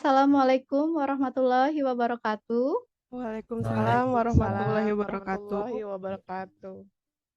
Assalamualaikum warahmatullahi wabarakatuh. Waalaikumsalam warahmatullahi Waalaikumsalam wabarakatuh. warahmatullahi wabarakatuh.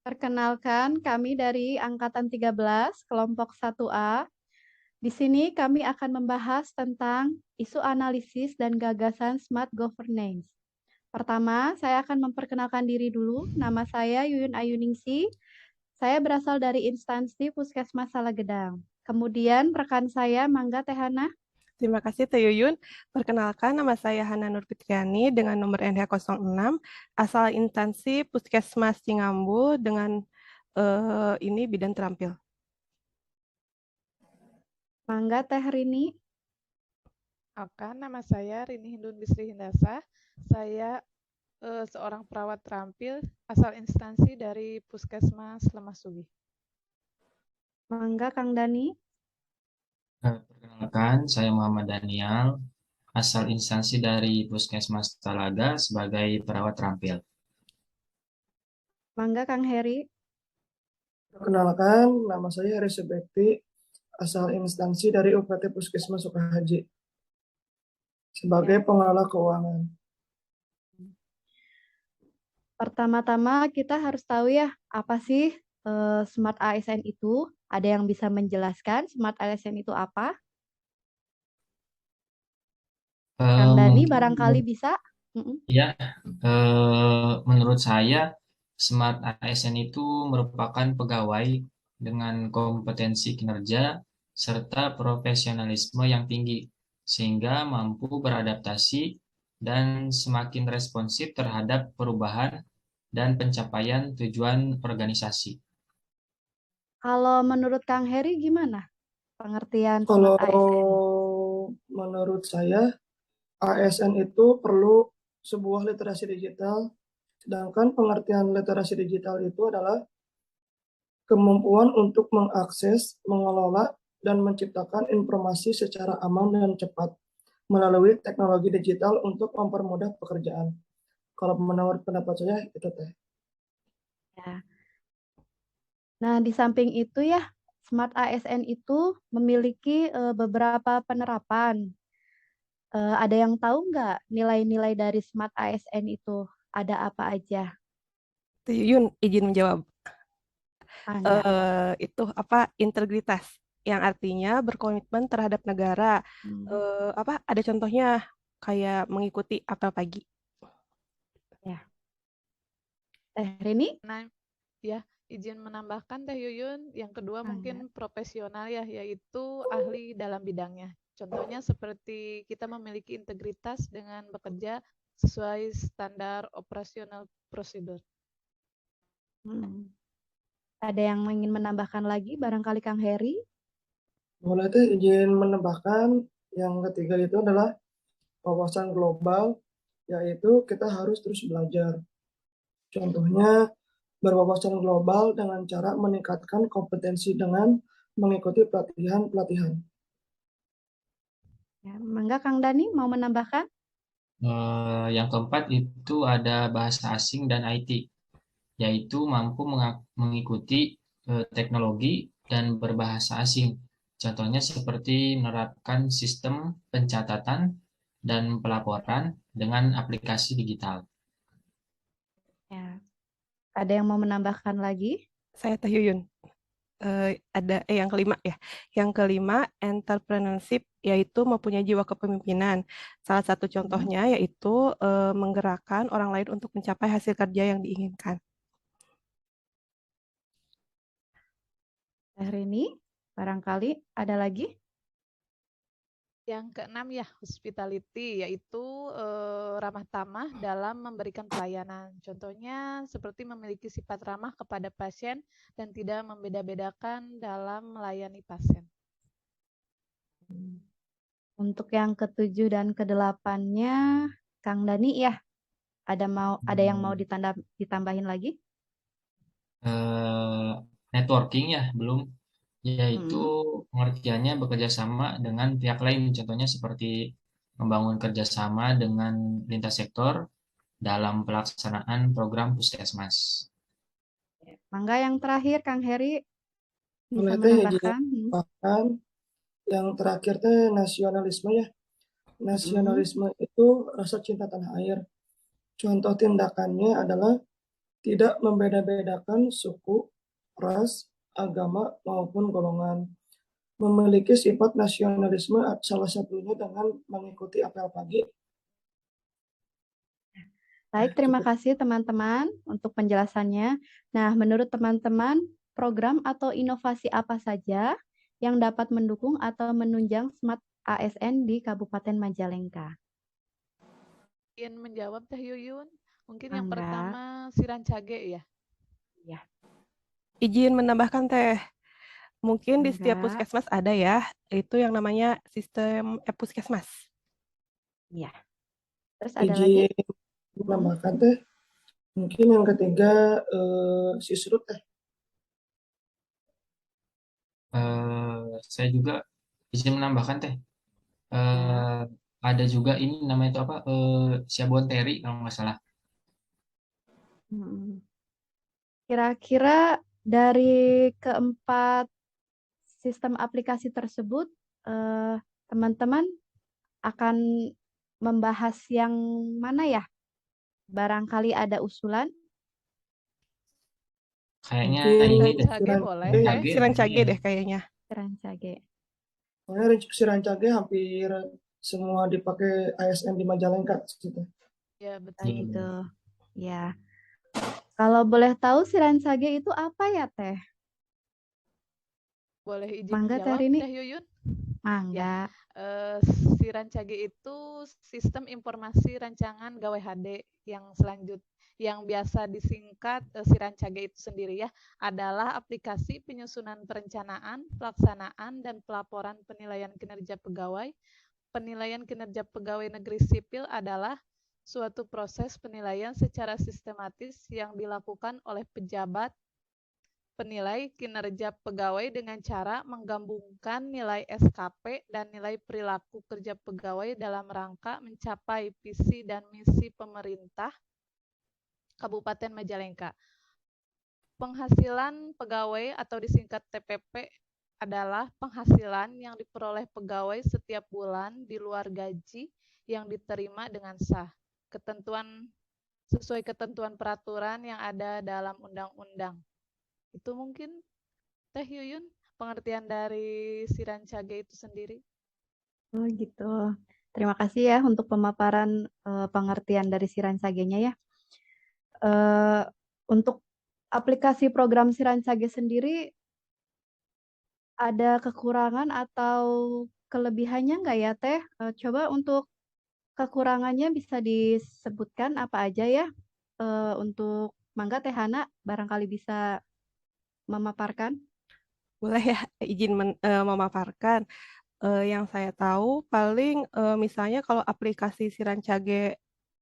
Perkenalkan, kami dari Angkatan 13, kelompok 1A. Di sini kami akan membahas tentang isu analisis dan gagasan smart governance. Pertama, saya akan memperkenalkan diri dulu. Nama saya Yuyun Ayuningsi. Saya berasal dari instansi Puskesmas Salagedang. Kemudian rekan saya Mangga Tehana. Terima kasih Teh Yuyun. Perkenalkan nama saya Hana Nur Fitriani dengan nomor NH06, asal instansi Puskesmas Cingambu dengan ini bidan terampil. Mangga Teh Rini. Oke, nama saya Rini Hindun Bisri Hindasa. Saya seorang perawat terampil asal instansi dari Puskesmas Lemah Mangga Kang Dani. Perkenalkan, saya Muhammad Daniel, asal instansi dari Puskesmas Talaga sebagai perawat terampil. Mangga Kang Heri. Perkenalkan, nama saya Heri Subekti, asal instansi dari UPT Puskesmas Sukahaji, sebagai pengelola keuangan. Pertama-tama kita harus tahu ya, apa sih Smart ASN itu? Ada yang bisa menjelaskan Smart ASN itu apa? Kang Dani barangkali bisa? Ya, menurut saya Smart ASN itu merupakan pegawai dengan kompetensi kinerja serta profesionalisme yang tinggi, sehingga mampu beradaptasi dan semakin responsif terhadap perubahan dan pencapaian tujuan organisasi. Kalau menurut Kang Heri gimana pengertian Kalau Smart ASN? menurut saya, ASN itu perlu sebuah literasi digital, sedangkan pengertian literasi digital itu adalah kemampuan untuk mengakses, mengelola, dan menciptakan informasi secara aman dan cepat melalui teknologi digital untuk mempermudah pekerjaan. Kalau menurut pendapat saya, itu teh. Ya. Nah, di samping itu ya, Smart ASN itu memiliki beberapa penerapan. Ada yang tahu nggak nilai-nilai dari Smart ASN itu ada apa aja? Teh Yuyun izin menjawab. Ya. Itu apa integritas yang artinya berkomitmen terhadap negara. Apa ada contohnya kayak mengikuti apel pagi. Ya. Teh Rini? Nah, ya, izin menambahkan Teh Yuyun, yang kedua mungkin profesional ya, yaitu ahli dalam bidangnya. Contohnya seperti kita memiliki integritas dengan bekerja sesuai standar operasional prosedur. Ada yang ingin menambahkan lagi, barangkali Kang Heri? Boleh teh izin menambahkan yang ketiga itu adalah wawasan global, yaitu kita harus terus belajar. Contohnya berwawasan global dengan cara meningkatkan kompetensi dengan mengikuti pelatihan-pelatihan. Ya, Mangga Kang Dani mau menambahkan? Yang keempat itu ada bahasa asing dan IT, yaitu mampu mengikuti teknologi dan berbahasa asing. Contohnya seperti menerapkan sistem pencatatan dan pelaporan dengan aplikasi digital. Ya. Ada yang mau menambahkan lagi? Saya Teh Yuyun. Ada yang kelima ya. Yang kelima, entrepreneurship yaitu mempunyai jiwa kepemimpinan. Salah satu contohnya yaitu menggerakkan orang lain untuk mencapai hasil kerja yang diinginkan. Teh Rini, barangkali ada lagi? Yang keenam ya, hospitality, yaitu ramah tamah dalam memberikan pelayanan. Contohnya seperti memiliki sifat ramah kepada pasien dan tidak membeda-bedakan dalam melayani pasien. Untuk yang ketujuh dan kedelapannya, Kang Dani ya, ada yang mau ditambahin lagi? Networking ya, belum. Yaitu pengertiannya bekerja sama dengan pihak lain. Contohnya seperti membangun kerjasama dengan lintas sektor dalam pelaksanaan program puskesmas. Mangga yang terakhir, Kang Heri bisa Boleh teh izin menambahkan? menambahkan yang terakhir teh nasionalisme ya. Nasionalisme itu rasa cinta tanah air. Contoh tindakannya adalah tidak membeda-bedakan suku, ras, agama, maupun golongan. Memiliki sifat nasionalisme salah satunya dengan mengikuti apel pagi. Baik, terima Cukup. kasih teman-teman untuk penjelasannya. Nah, menurut teman-teman, program atau inovasi apa saja yang dapat mendukung atau menunjang Smart ASN di Kabupaten Majalengka? Ingin menjawab Teh Yuyun? Mungkin yang Mangga. pertama Sirancage ya. Ya, Izin menambahkan Teh, mungkin di setiap Mangga. puskesmas ada ya, itu yang namanya sistem e-puskesmas. Ya. Terus ada lagi? Izin menambahkan Teh, mungkin yang ketiga Sisrut Teh. Saya juga izin menambahkan Teh. Ada juga ini namanya itu apa? Siabuan Teri kalau nggak salah. Kira-kira dari keempat sistem aplikasi tersebut, teman-teman akan membahas yang mana ya? Barangkali ada usulan? Kayaknya Mungkin ini deh. Sirancage boleh. Sirancage. Sirancage deh kayaknya. Sirancage. Soalnya Sirancage hampir semua dipakai ASN di Majalengka. Gitu. Ya, Oh, betul. gitu. Ya. Kalau boleh tahu Sirancage itu apa ya, Teh? Boleh izin Mangga, Teh menjawab Rini? Teh Yuyun? Mangga. Sirancage itu sistem informasi rancangan gawe HD yang biasa disingkat Sirancage itu sendiri ya, adalah aplikasi penyusunan perencanaan, pelaksanaan, dan pelaporan penilaian kinerja pegawai. Penilaian kinerja pegawai negeri sipil adalah suatu proses penilaian secara sistematis yang dilakukan oleh pejabat penilai kinerja pegawai dengan cara menggabungkan nilai SKP dan nilai perilaku kerja pegawai dalam rangka mencapai visi dan misi pemerintah Kabupaten Majalengka. Penghasilan pegawai atau disingkat TPP adalah penghasilan yang diperoleh pegawai setiap bulan di luar gaji yang diterima dengan sah. Sesuai ketentuan peraturan yang ada dalam undang-undang. Itu mungkin Teh Yuyun pengertian dari Sirancage itu sendiri. Oh gitu. Terima kasih ya untuk pemaparan pengertian dari Sirancage-nya ya. Untuk aplikasi program Sirancage sendiri ada kekurangan atau kelebihannya nggak ya, Teh? Coba untuk kekurangannya bisa disebutkan apa aja ya? Untuk Mangga Teh Hana barangkali bisa memaparkan. Boleh ya izin memaparkan. Yang saya tahu paling misalnya kalau aplikasi Sirancage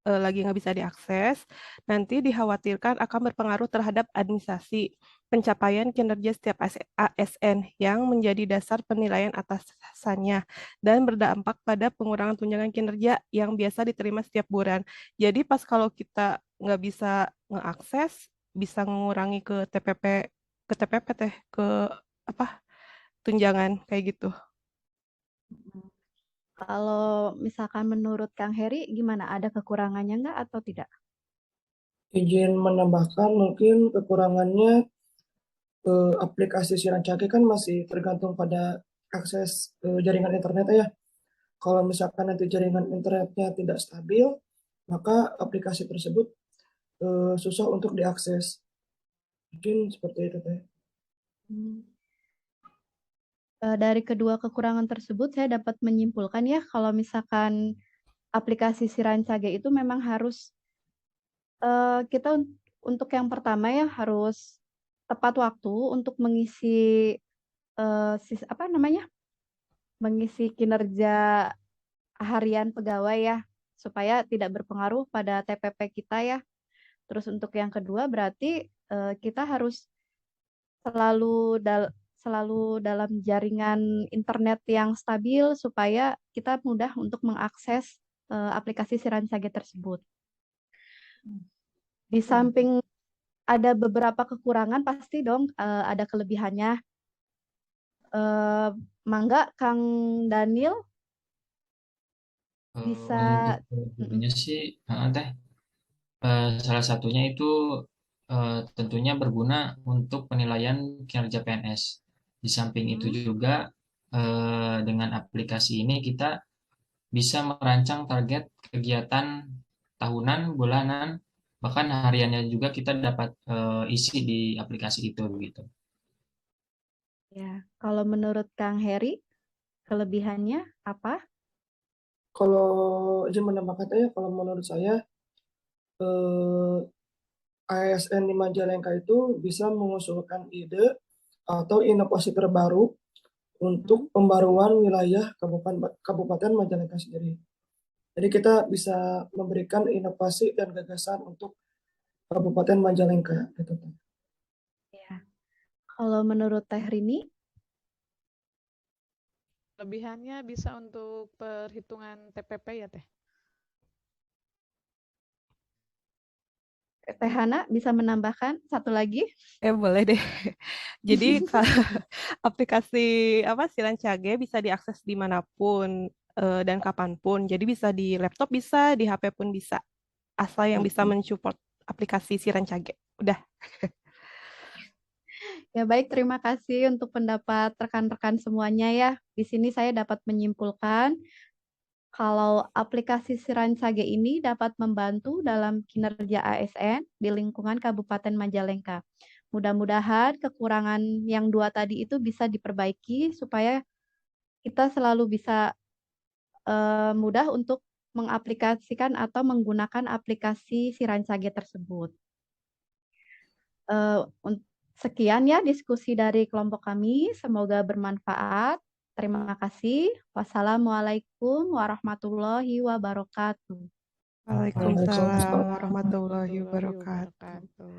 lagi nggak bisa diakses, nanti dikhawatirkan akan berpengaruh terhadap administrasi pencapaian kinerja setiap ASN yang menjadi dasar penilaian atasannya dan berdampak pada pengurangan tunjangan kinerja yang biasa diterima setiap bulan. Jadi pas kalau kita nggak bisa ngeakses, bisa mengurangi ke TPP teh ke apa tunjangan kayak gitu. Kalau misalkan menurut Kang Heri, gimana? Ada kekurangannya nggak atau tidak? Izin menambahkan mungkin kekurangannya aplikasi Sirancage kan masih tergantung pada akses jaringan internet ya. Kalau misalkan nanti jaringan internetnya tidak stabil, maka aplikasi tersebut susah untuk diakses. Mungkin seperti itu Teh. Dari kedua kekurangan tersebut, saya dapat menyimpulkan ya, kalau misalkan aplikasi Sirancage itu memang harus kita untuk yang pertama ya harus tepat waktu untuk mengisi mengisi kinerja harian pegawai ya, supaya tidak berpengaruh pada TPP kita ya. Terus untuk yang kedua berarti kita harus selalu dalam jaringan internet yang stabil supaya kita mudah untuk mengakses aplikasi Sirancage tersebut. Di samping ada beberapa kekurangan, pasti dong ada kelebihannya. Mangga, Kang Daniel. Bisa, Untuk kegunaannya sih, Teh, salah satunya itu tentunya berguna untuk penilaian kinerja PNS. Di samping itu juga dengan aplikasi ini kita bisa merancang target kegiatan tahunan, bulanan, bahkan hariannya juga kita dapat isi di aplikasi itu begitu. ya. Kalau menurut Kang Heri, kelebihannya apa? Kalau izin menambahkan ya, kalau menurut saya eh, ASN di Majalengka itu bisa mengusulkan ide atau inovasi terbaru untuk pembaruan wilayah Kabupaten Majalengka sendiri. Jadi kita bisa memberikan inovasi dan gagasan untuk Kabupaten Majalengka gitu. Ya. Kalau menurut Teh Rini, Kelebihannya bisa untuk perhitungan TPP ya, Teh. Teh Hana bisa menambahkan satu lagi? Boleh deh. Jadi aplikasi Sirancage bisa diakses dimanapun dan kapanpun. Jadi bisa di laptop bisa, di HP pun bisa. Asal yang bisa mensupport aplikasi Sirancage. Udah. Ya baik, terima kasih untuk pendapat rekan-rekan semuanya ya. Di sini saya dapat menyimpulkan kalau aplikasi Sirancage ini dapat membantu dalam kinerja ASN di lingkungan Kabupaten Majalengka. Mudah-mudahan kekurangan yang dua tadi itu bisa diperbaiki supaya kita selalu bisa mudah untuk mengaplikasikan atau menggunakan aplikasi Sirancage tersebut. Eh, Sekian ya diskusi dari kelompok kami. Semoga bermanfaat. Terima kasih. Wassalamualaikum warahmatullahi wabarakatuh. Waalaikumsalam warahmatullahi wabarakatuh.